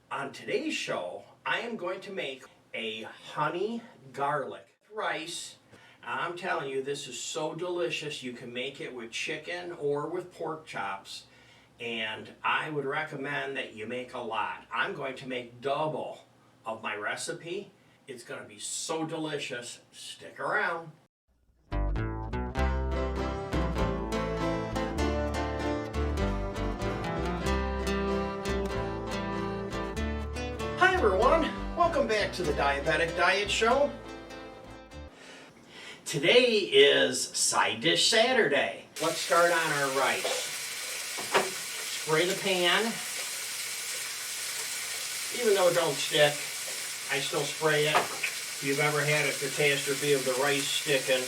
On today's show, I am going to make a honey garlic rice. I'm telling you, this is so delicious. You can make it with chicken or with pork chops, and I would recommend that you make a lot. I'm going to make double of my recipe. It's going to be so delicious. Stick around. Hi everyone, welcome back to the Diabetic Diet Show. Today is Side Dish Saturday. Let's start on our rice. Spray the pan. Even though it don't stick, I still spray it. If you've ever had a catastrophe of the rice sticking,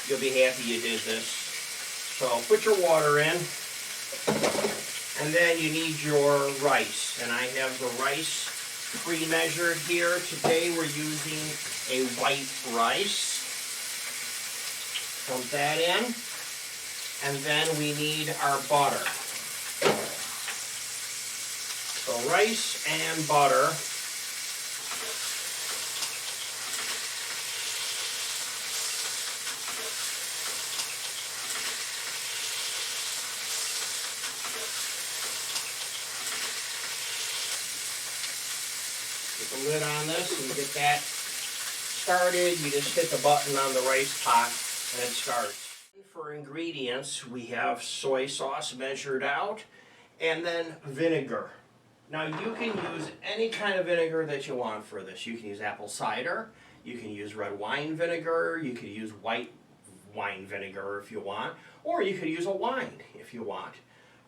you'll be happy you did this. So put your water in, and then you need your rice. And I have the rice pre-measured here. Today we're using a white rice. Dump that in. And then we need our butter. So rice and butter. Put the lid on this and get that started. You just hit the button on the rice pot and it starts. For ingredients, we have soy sauce measured out and then vinegar. Now you can use any kind of vinegar that you want for this. You can use apple cider, you can use red wine vinegar, you can use white wine vinegar if you want, or you could use a wine if you want.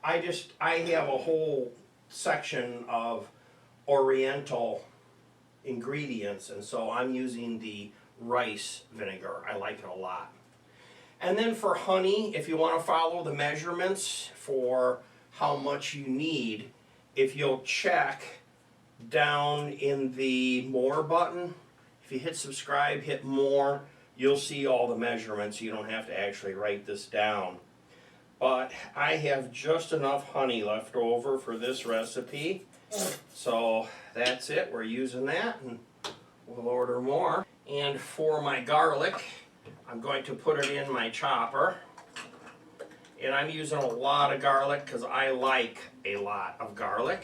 I have a whole section of Oriental ingredients, and so I'm using the rice vinegar. I like it a lot. And then for honey, if you want to follow the measurements for how much you need, if you'll check down in the more button, if you hit subscribe, hit more, you'll see all the measurements. You don't have to actually write this down. But I have just enough honey left over for this recipe. So that's it, we're using that, and we'll order more. And for my garlic, I'm going to put it in my chopper. And I'm using a lot of garlic because I like a lot of garlic.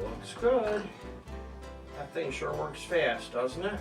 Looks good. That thing sure works fast, doesn't it?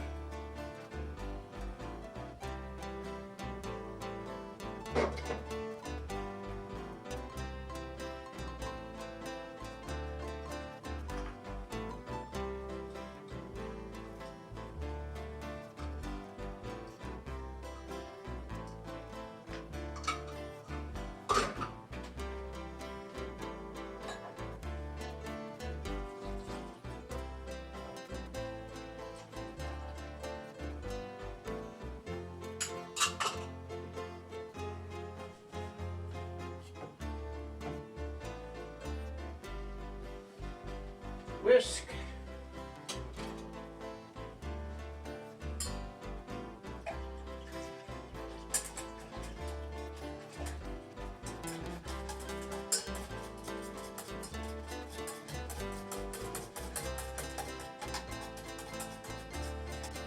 Whisk.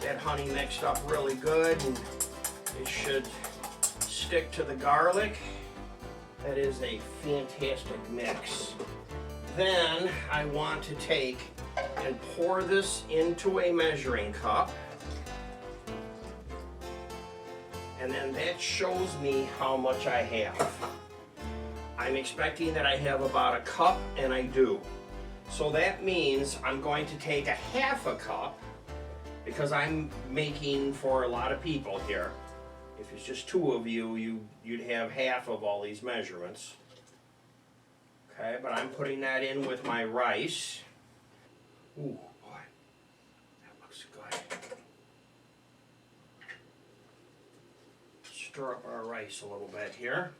That honey mixed up really good, and it should stick to the garlic. That is a fantastic mix. Then I want to take and pour this into a measuring cup. And then that shows me how much I have. I'm expecting that I have about a cup, and I do. So that means I'm going to take a half a cup, because I'm making for a lot of people here. If it's just two of you, you'd have half of all these measurements. Okay, but I'm putting that in with my rice. Ooh, boy, that looks good. Stir up our rice a little bit here.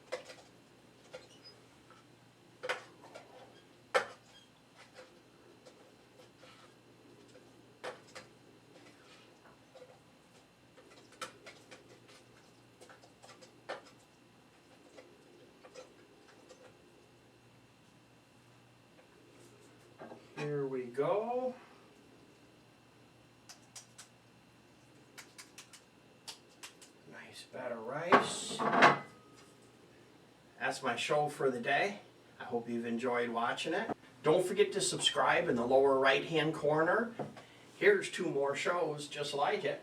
go. Nice bed of rice. That's my show for the day. I hope you've enjoyed watching it. Don't forget to subscribe in the lower right hand corner. Here's 2 more shows just like it.